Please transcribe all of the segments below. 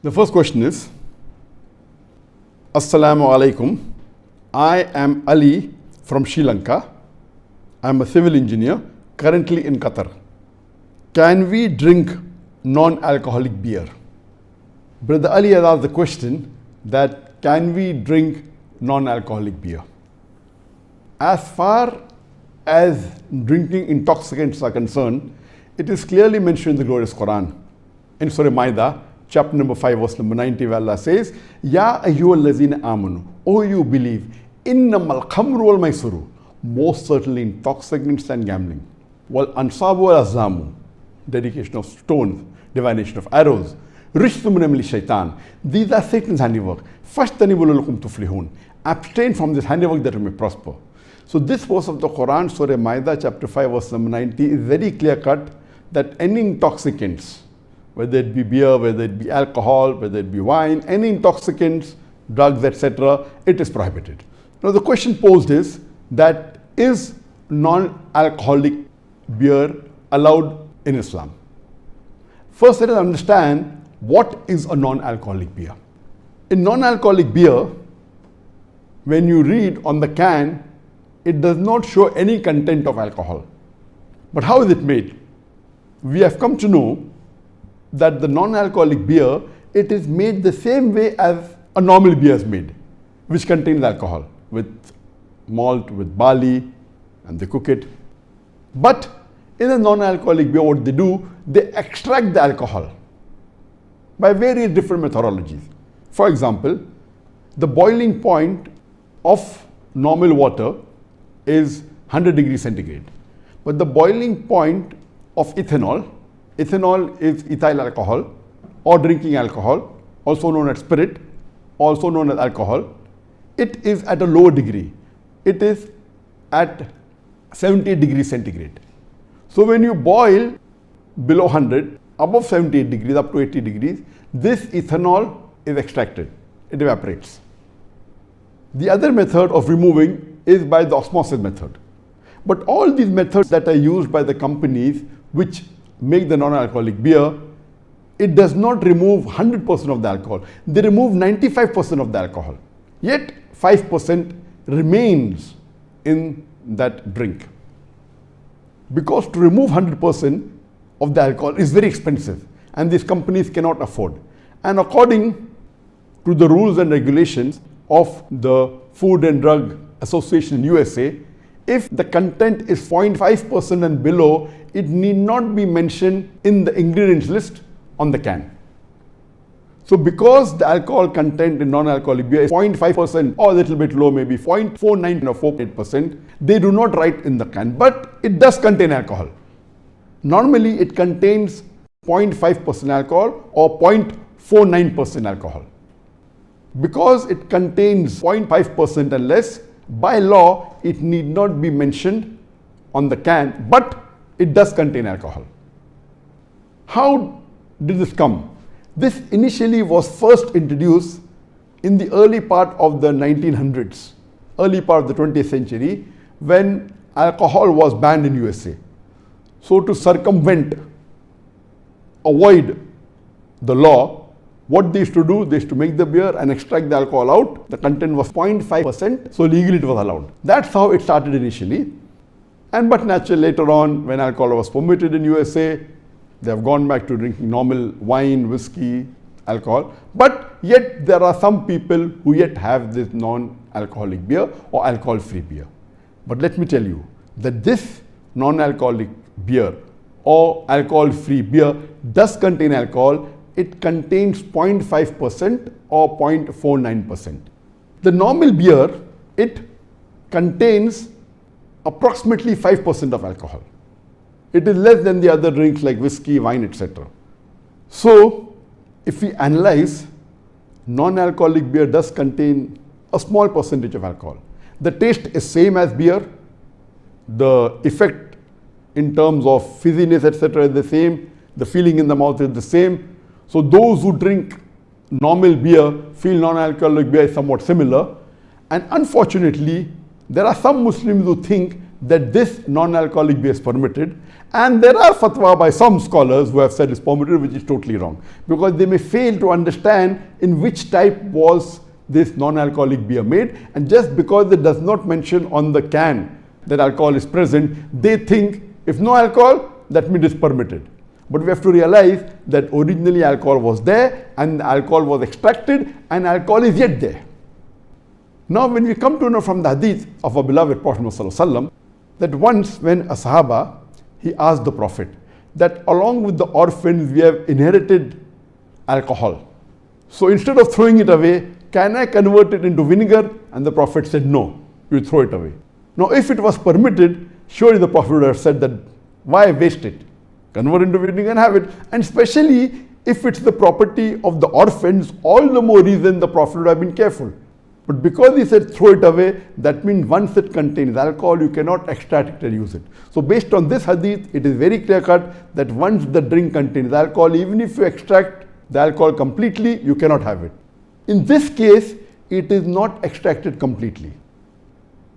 The first question is, Assalamu alaikum. I am Ali from Sri Lanka. I am a civil engineer currently in Qatar. Can we drink non-alcoholic beer? Brother Ali has asked the question that can we drink non-alcoholic beer? As far as drinking intoxicants are concerned, it is clearly mentioned in the glorious Quran. In Surah Maida, chapter number 5, verse number 90, where Allah says, Ya ayyuhal lazina amanu, O you believe, innamal khamru wal maisuru, most certainly intoxicants and gambling. Wal ansabu wal azlamu, dedication of stones, divination of arrows, rishtum min amali shaitan. These are Satan's handiwork. Fashtanibul lakum tuflihun. Abstain from this handiwork that you may prosper. So this verse of the Quran, Surah Maida, chapter 5, verse number 90, is very clear cut that any intoxicants, whether it be beer, whether it be alcohol, whether it be wine, any intoxicants, drugs, etc., it is prohibited. Now the question posed is that is non-alcoholic beer allowed in Islam? First, let us understand what is a non-alcoholic beer. In non-alcoholic beer, when you read on the can, it does not show any content of alcohol. But how is it made? We have come to know that the non-alcoholic beer, it is made the same way as a normal beer is made, which contains alcohol, with malt, with barley, and they cook it. But in a non-alcoholic beer, what they do, they extract the alcohol by various different methodologies. For example, the boiling point of normal water is 100 degrees centigrade. But the boiling point of ethanol is ethyl alcohol or drinking alcohol, also known as spirit, also known as alcohol. It is at a lower degree. It is at 78 degrees centigrade. So when you boil below 100, above 78 degrees, up to 80 degrees, this ethanol is extracted. It evaporates. The other method of removing is by the osmosis method. But all these methods that are used by the companies which make the non-alcoholic beer, it does not remove 100% of the alcohol. They remove 95% of the alcohol. Yet 5% remains in that drink. Because to remove 100% of the alcohol is very expensive and these companies cannot afford. And according to the rules and regulations of the Food and Drug Association in USA, if the content is 0.5% and below, it need not be mentioned in the ingredients list on the can. So because the alcohol content in non-alcoholic beer is 0.5% or a little bit low, maybe 0.49 or 0.8%, they do not write in the can, but it does contain alcohol. Normally it contains 0.5% alcohol or 0.49% alcohol. Because it contains 0.5% and less, by law, it need not be mentioned on the can, but it does contain alcohol. How did this come? This initially was first introduced in the early part of the 1900s, early part of the 20th century, when alcohol was banned in USA. So to avoid the law, what they used to do, they used to make the beer and extract the alcohol out. The content was 0.5%, so legally it was allowed. That's how it started initially. But naturally later on, when alcohol was permitted in USA, they have gone back to drinking normal wine, whiskey, alcohol. But yet there are some people who yet have this non-alcoholic beer or alcohol-free beer. But let me tell you that this non-alcoholic beer or alcohol-free beer does contain alcohol. It contains 0.5% or 0.49%. The normal beer, it contains approximately 5% of alcohol. It is less than the other drinks like whiskey, wine, etc. So if we analyze, non-alcoholic beer does contain a small percentage of alcohol. The taste is same as beer. The effect in terms of fizziness, etc. is the same. The feeling in the mouth is the same. So those who drink normal beer feel non-alcoholic beer is somewhat similar. And unfortunately, there are some Muslims who think that this non-alcoholic beer is permitted, and there are fatwa by some scholars who have said it's permitted, which is totally wrong, because they may fail to understand in which type was this non-alcoholic beer made, and just because it does not mention on the can that alcohol is present, they think if no alcohol, that means it's permitted. But we have to realize that originally alcohol was there and the alcohol was extracted and alcohol is yet there. Now when we come to know from the hadith of our beloved Prophet ﷺ, that once when a Sahaba, he asked the Prophet that along with the orphans we have inherited alcohol. So instead of throwing it away, can I convert it into vinegar? And the Prophet said no, you throw it away. Now if it was permitted, surely the Prophet would have said that why waste it? Convert into vinegar and have it. And especially if it's the property of the orphans, all the more reason the Prophet would have been careful. But because he said throw it away, that means once it contains alcohol, you cannot extract it and use it. So based on this hadith, it is very clear cut that once the drink contains alcohol, even if you extract the alcohol completely, you cannot have it. In this case, it is not extracted completely.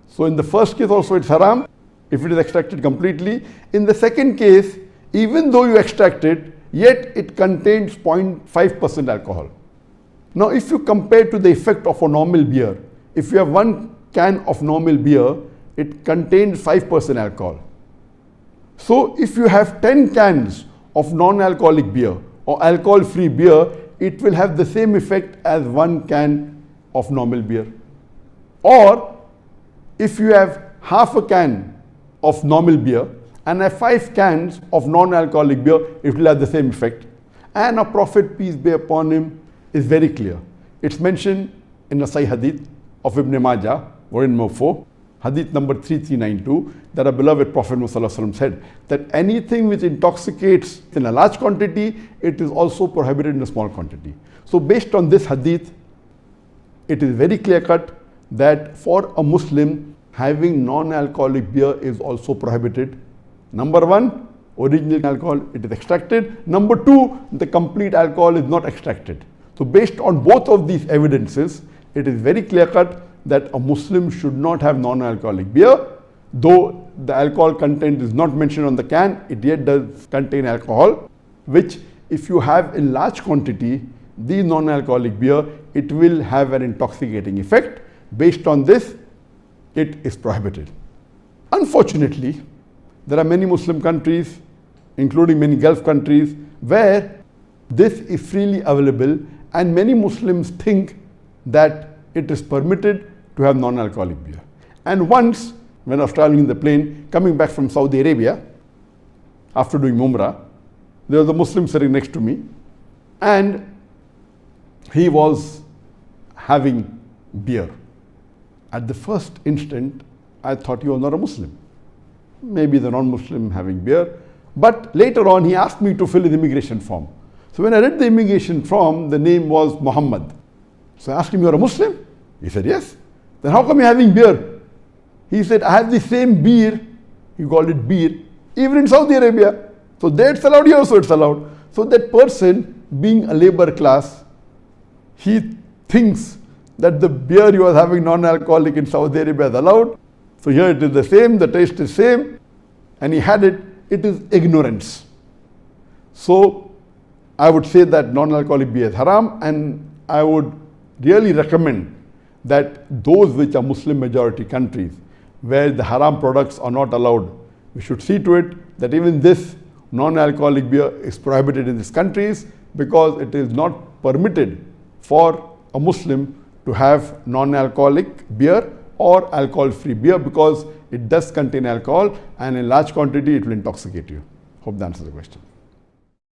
So in the first case also it's haram, if it is extracted completely. In the second case, even though you extract it, yet it contains 0.5% alcohol. Now if you compare to the effect of a normal beer, if you have 1 can of normal beer, it contains 5% alcohol. So if you have 10 cans of non-alcoholic beer or alcohol-free beer, it will have the same effect as 1 can of normal beer. Or if you have half a can of normal beer and have 5 cans of non-alcoholic beer, it will have the same effect. And our Prophet, peace be upon him, is very clear. It's mentioned in the Sahih Hadith of Ibn Majah, Volume number 4, Hadith number 3392, that our beloved Prophet ﷺ said that anything which intoxicates in a large quantity, it is also prohibited in a small quantity. So based on this hadith, it is very clear cut that for a Muslim, having non-alcoholic beer is also prohibited. Number 1, original alcohol, it is extracted. Number 2, the complete alcohol is not extracted. So based on both of these evidences, it is very clear cut that a Muslim should not have non-alcoholic beer. Though the alcohol content is not mentioned on the can, it yet does contain alcohol, which if you have in large quantity, the non-alcoholic beer, it will have an intoxicating effect. Based on this, it is prohibited. Unfortunately, there are many Muslim countries, including many Gulf countries, where this is freely available, and many Muslims think that it is permitted to have non-alcoholic beer. And once, when I was traveling in the plane, coming back from Saudi Arabia, after doing Umrah, there was a Muslim sitting next to me, and he was having beer. At the first instant, I thought he was not a Muslim. Maybe the non-Muslim having beer. But later on, he asked me to fill his immigration form. So when I read the immigration form, the name was Muhammad. So I asked him, you're a Muslim? He said, yes. Then how come you're having beer? He said, I have the same beer, he called it beer, even in Saudi Arabia. So there it's allowed, here also it's allowed. So that person, being a labor class, he thinks that the beer you are having non-alcoholic in Saudi Arabia is allowed. So here it is the same, the taste is same, and he had it. It is ignorance. So I would say that non-alcoholic beer is haram, and I would really recommend that those which are Muslim majority countries where the haram products are not allowed, we should see to it that even this non-alcoholic beer is prohibited in these countries, because it is not permitted for a Muslim to have non-alcoholic beer or alcohol-free beer, because it does contain alcohol, and in large quantity it will intoxicate you. Hope that answers the question.